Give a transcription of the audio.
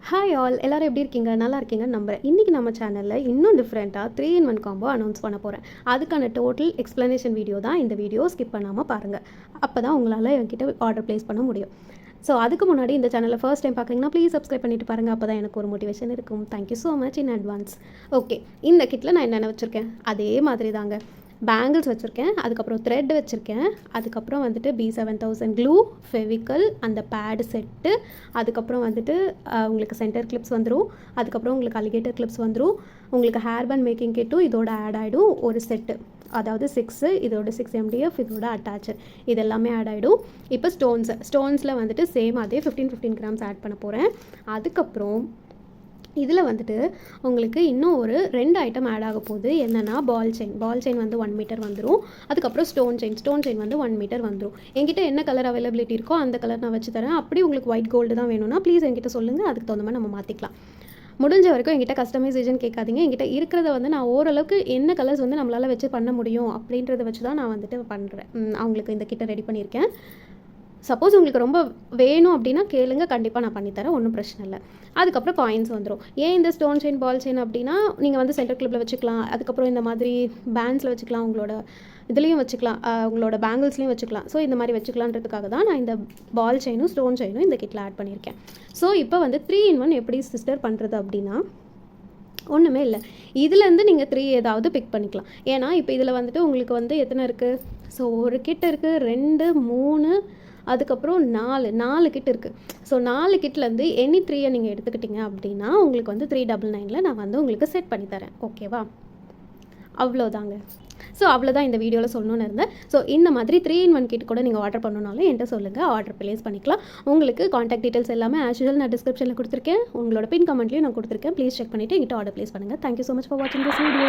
Hi all, எல்லோரும் எப்படி இருக்கீங்க? நல்லா இருக்கீங்கன்னு நம்புறேன். இன்றைக்கி நம்ம சேனலில் இன்னும் டிஃப்ரெண்ட்டாக 3-in-1 காம்போ அனௌன்ஸ் பண்ண போகிறேன். அதுக்கான டோட்டல் எக்ஸ்ப்ளனேஷன் வீடியோ தான் இந்த வீடியோ. ஸ்கிப் பண்ணாமல் பாருங்கள். அப்போ தான் உங்களால் என்கிட்ட ஆர்டர் ப்ளேஸ் பண்ண முடியும். ஸோ அதுக்கு முன்னாடி இந்த சேனலில் ஃபர்ஸ்ட் டைம் பார்க்குறீங்கன்னா ப்ளீஸ் சப்ஸ்கிரைப் பண்ணிட்டு பாருங்கள். அப்போ தான் எனக்கு ஒரு மோட்டிவேஷன் இருக்கும். Thank you so much in advance. Okay, இந்த கிட்டில் நான் என்னென்ன வச்சுருக்கேன் அதே மாதிரி தாங்க. பேங்கிள்ஸ் வச்சுருக்கேன், அதுக்கப்புறம் த்ரெட் வச்சுருக்கேன், அதுக்கப்புறம் வந்துட்டு B7000 க்ளூ, ஃபெவிக்கல், அந்த பேடு செட்டு, அதுக்கப்புறம் வந்துட்டு உங்களுக்கு சென்டர் கிளிப்ஸ் வந்துடும், அதுக்கப்புறம் உங்களுக்கு அலிகேட்டர் கிளிப்ஸ் வந்துடும், உங்களுக்கு ஹேர் பேண்ட் மேக்கிங் கிட்டும் இதோட ஆட் ஆகிடும் ஒரு செட்டு, அதாவது 6 இதோட 6 MDF இதோட அட்டாச்சு, இது எல்லாமே ஆட் ஆகிடும். இப்போ ஸ்டோன்ஸில் வந்துட்டு சேம் அதே 15 கிராம்ஸ் ஆட் பண்ண போகிறேன். அதுக்கப்புறம் இதில் வந்துட்டு உங்களுக்கு இன்னும் ஒரு 2 ஐட்டம் ஆட் ஆக போகுது. என்னென்னா பால் செயின் வந்து 1 மீட்டர் வந்துடும். அதுக்கப்புறம் ஸ்டோன் செயின் வந்து 1 மீட்டர் வந்துடும். என்கிட்ட என்ன கலர் அவைலபிலிட்டி இருக்கோ அந்த கலர் நான் வச்சு தரேன். அப்படி உங்களுக்கு ஒயிட் கோல்டு தான் வேணும்னா ப்ளீஸ் என்கிட்ட சொல்லுங்கள், அதுக்கு தகுந்த மாதிரி நம்ம மாற்றிக்கலாம். முடிஞ்ச வரைக்கும் என்கிட்ட கஸ்டமைசேஷன் கேட்காதீங்க. என்கிட்ட இருக்கிறத வந்து நான் ஓரளவுக்கு என்ன கலர்ஸ் வந்து நம்மளால் வச்சு பண்ண முடியும் அப்படின்றத வச்சு தான் நான் வந்துட்டு பண்ணுறேன். அவங்களுக்கு இந்த கிட்ட ரெடி பண்ணியிருக்கேன். சப்போஸ் உங்களுக்கு ரொம்ப வேணும் அப்படின்னா கேளுங்க, கண்டிப்பாக நான் பண்ணித்தரேன், ஒன்றும் பிரச்சனை இல்லை. அதுக்கப்புறம் காயின்ஸ் வந்துடும். ஏன் இந்த ஸ்டோன் செயின் பால் செயின் அப்படின்னா நீங்கள் வந்து சென்டர் கிளிப்பில் வச்சுக்கலாம், அதுக்கப்புறம் இந்த மாதிரி பேண்ட்ஸில் வச்சுக்கலாம், உங்களோட இதுலேயும் வச்சுக்கலாம், உங்களோட பேங்கிள்ஸ்லேயும் வச்சுக்கலாம். ஸோ இந்த மாதிரி வச்சுக்கலான்றதுக்காக தான் நான் இந்த பால் செயினும் ஸ்டோன் செயினும் இந்த கிட்டில் ஆட் பண்ணியிருக்கேன். ஸோ இப்போ வந்து 3-in-1 எப்படி சிஸ்டர் பண்ணுறது அப்படின்னா ஒன்றுமே இல்லை. இதுலேருந்து நீங்கள் 3 ஏதாவது பிக் பண்ணிக்கலாம். ஏன்னா இப்போ இதில் வந்துட்டு உங்களுக்கு வந்து எத்தனை இருக்குது? ஸோ ஒரு கிட் இருக்குது, 2, 3, அதுக்கப்புறம் 4 கிட் இருக்குது. ஸோ 4 கிட்லேருந்து எனி 3 நீங்கள் எடுத்துக்கிட்டிங்க அப்படின்னா உங்களுக்கு வந்து 399 நான் வந்து உங்களுக்கு செட் பண்ணி தரேன். ஓகேவா? அவ்வளோதாங்க. ஸோ அவ்வளோதான் இந்த வீடியோவில் சொல்லணும்னு இருந்தேன். ஸோ இந்த மாதிரி 3-in-1 கிட் கூட நீங்கள் ஆர்டர் பண்ணணுனாலும் என்கிட்ட சொல்லுங்கள், ஆர்டர் ப்ளேஸ் பண்ணிக்கலாம். உங்களுக்கு காண்டாக்ட் டீட்டெயில்ஸ் எல்லாமே ஆஸ் யூசுவல் நான் டிஸ்கிரிப்ஷனில் கொடுத்துருக்கேன், உங்களோட பின் கமெண்ட்லேயும் நான் கொடுத்துருக்கேன். ப்ளீஸ் செக் பண்ணிவிட்டு என்கிட்ட ஆர்டர் ப்ளேஸ் பண்ணுங்கள். தேங்க்யூ ஸோ மச் ஃபார் வாட்சிங் திஸ் வீடியோ.